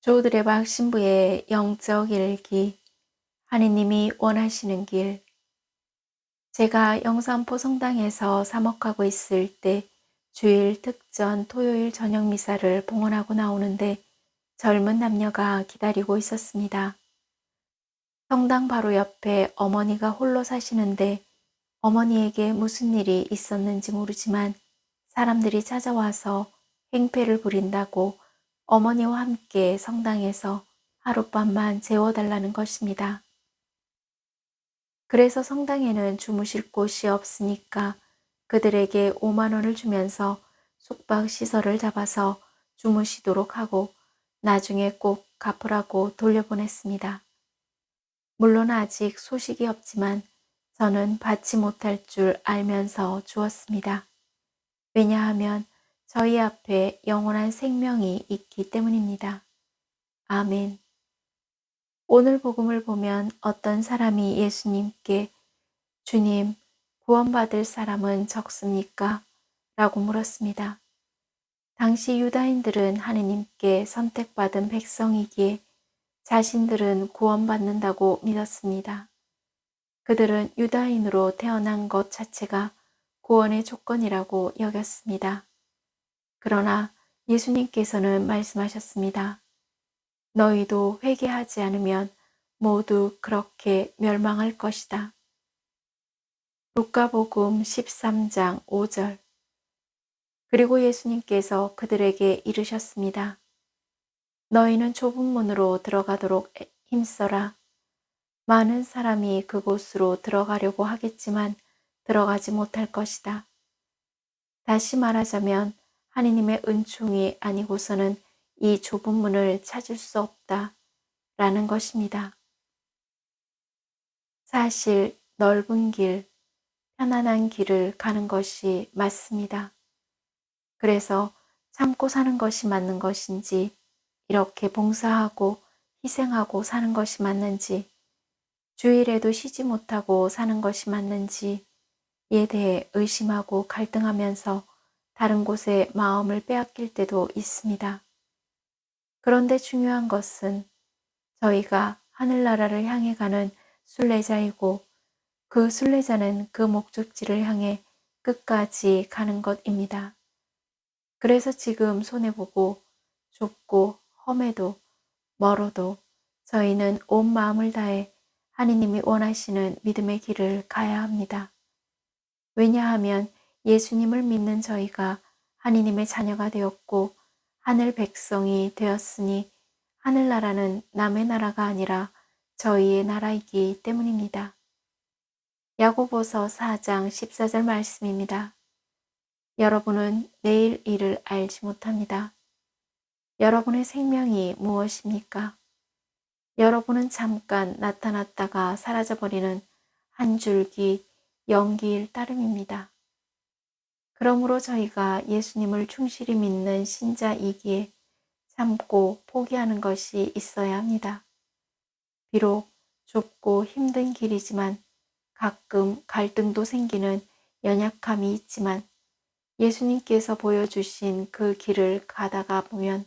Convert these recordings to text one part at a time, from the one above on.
조드레박 신부의 영적 일기, 하느님이 원하시는 길. 제가 영산포 성당에서 사목하고 있을 때 주일 특전 토요일 저녁 미사를 봉헌하고 나오는데 젊은 남녀가 기다리고 있었습니다. 성당 바로 옆에 어머니가 홀로 사시는데 어머니에게 무슨 일이 있었는지 모르지만 사람들이 찾아와서 행패를 부린다고 어머니와 함께 성당에서 하룻밤만 재워달라는 것입니다. 그래서 성당에는 주무실 곳이 없으니까 그들에게 5만 원을 주면서 숙박시설을 잡아서 주무시도록 하고 나중에 꼭 갚으라고 돌려보냈습니다. 물론 아직 소식이 없지만 저는 받지 못할 줄 알면서 주었습니다. 왜냐하면 저희 앞에 영원한 생명이 있기 때문입니다. 아멘. 오늘 복음을 보면 어떤 사람이 예수님께 주님, 구원받을 사람은 적습니까? 라고 물었습니다. 당시 유다인들은 하느님께 선택받은 백성이기에 자신들은 구원받는다고 믿었습니다. 그들은 유다인으로 태어난 것 자체가 구원의 조건이라고 여겼습니다. 그러나 예수님께서는 말씀하셨습니다. 너희도 회개하지 않으면 모두 그렇게 멸망할 것이다. 루카복음 13장 5절. 그리고 예수님께서 그들에게 이르셨습니다. 너희는 좁은 문으로 들어가도록 힘써라. 많은 사람이 그곳으로 들어가려고 하겠지만 들어가지 못할 것이다. 다시 말하자면 하느님의 은총이 아니고서는 이 좁은 문을 찾을 수 없다 라는 것입니다. 사실 넓은 길, 편안한 길을 가는 것이 맞습니다. 그래서 참고 사는 것이 맞는 것인지, 이렇게 봉사하고 희생하고 사는 것이 맞는지, 주일에도 쉬지 못하고 사는 것이 맞는지에 대해 의심하고 갈등하면서 다른 곳에 마음을 빼앗길 때도 있습니다. 그런데 중요한 것은 저희가 하늘나라를 향해 가는 순례자이고 그 순례자는 그 목적지를 향해 끝까지 가는 것입니다. 그래서 지금 손해보고 좁고 험해도 멀어도 저희는 온 마음을 다해 하느님이 원하시는 믿음의 길을 가야 합니다. 왜냐하면 예수님을 믿는 저희가 하느님의 자녀가 되었고 하늘 백성이 되었으니 하늘나라는 남의 나라가 아니라 저희의 나라이기 때문입니다. 야고보서 4장 14절 말씀입니다. 여러분은 내일 일을 알지 못합니다. 여러분의 생명이 무엇입니까? 여러분은 잠깐 나타났다가 사라져버리는 한 줄기 연기일 따름입니다. 그러므로 저희가 예수님을 충실히 믿는 신자이기에 참고 포기하는 것이 있어야 합니다. 비록 좁고 힘든 길이지만 가끔 갈등도 생기는 연약함이 있지만 예수님께서 보여주신 그 길을 가다가 보면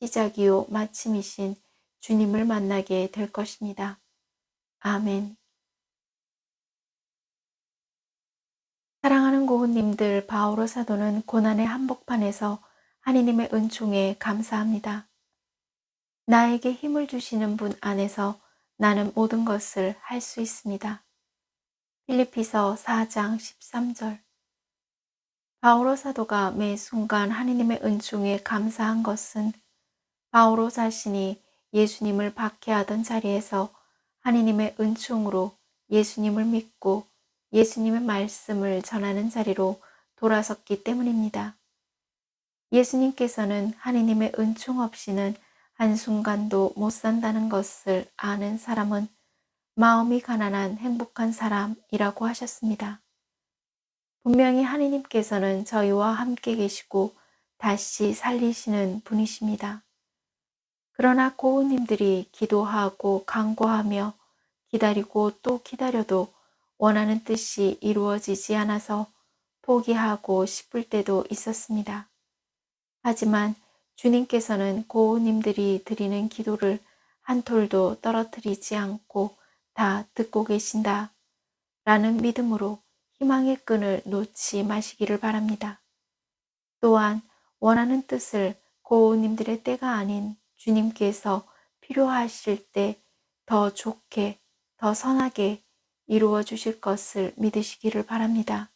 시작이요 마침이신 주님을 만나게 될 것입니다. 아멘. 사랑하는 고은님들, 바오로 사도는 고난의 한복판에서 하느님의 은총에 감사합니다. 나에게 힘을 주시는 분 안에서 나는 모든 것을 할 수 있습니다. 필리피서 4장 13절. 바오로 사도가 매 순간 하느님의 은총에 감사한 것은 바오로 자신이 예수님을 박해하던 자리에서 하느님의 은총으로 예수님을 믿고 예수님의 말씀을 전하는 자리로 돌아섰기 때문입니다. 예수님께서는 하느님의 은총 없이는 한순간도 못 산다는 것을 아는 사람은 마음이 가난한 행복한 사람이라고 하셨습니다. 분명히 하느님께서는 저희와 함께 계시고 다시 살리시는 분이십니다. 그러나 고은님들이 기도하고 간구하며 기다리고 또 기다려도 원하는 뜻이 이루어지지 않아서 포기하고 싶을 때도 있었습니다. 하지만 주님께서는 고우님들이 드리는 기도를 한 톨도 떨어뜨리지 않고 다 듣고 계신다 라는 믿음으로 희망의 끈을 놓지 마시기를 바랍니다. 또한 원하는 뜻을 고우님들의 때가 아닌 주님께서 필요하실 때 더 좋게, 더 선하게 이루어 주실 것을 믿으시기를 바랍니다.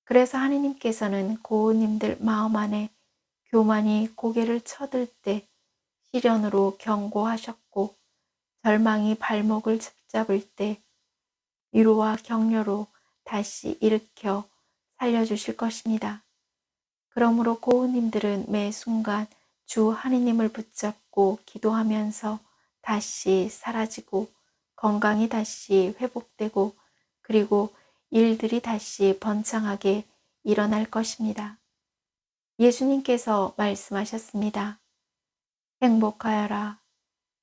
그래서 하느님께서는 고우님들 마음 안에 교만이 고개를 쳐들 때 시련으로 경고하셨고 절망이 발목을 붙잡을 때 위로와 격려로 다시 일으켜 살려주실 것입니다. 그러므로 고우님들은 매 순간 주 하느님을 붙잡고 기도하면서 다시 사라지고 건강이 다시 회복되고 그리고 일들이 다시 번창하게 일어날 것입니다. 예수님께서 말씀하셨습니다. 행복하여라.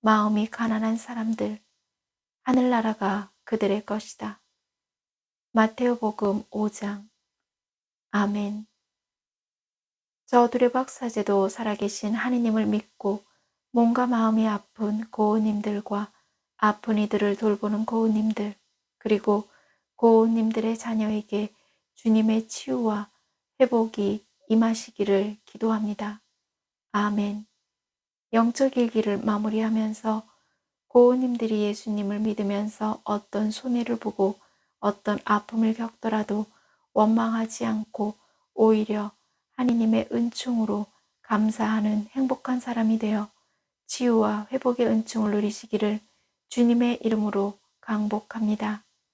마음이 가난한 사람들. 하늘나라가 그들의 것이다. 마테오복음 5장. 아멘. 저 두레박사제도 살아계신 하느님을 믿고 몸과 마음이 아픈 고우님들과 아픈 이들을 돌보는 고우님들, 그리고 고우님들의 자녀에게 주님의 치유와 회복이 임하시기를 기도합니다. 아멘. 영적 일기를 마무리하면서 고우님들이 예수님을 믿으면서 어떤 손해를 보고 어떤 아픔을 겪더라도 원망하지 않고 오히려 하느님의 은총으로 감사하는 행복한 사람이 되어 치유와 회복의 은총을 누리시기를 주님의 이름으로 강복합니다.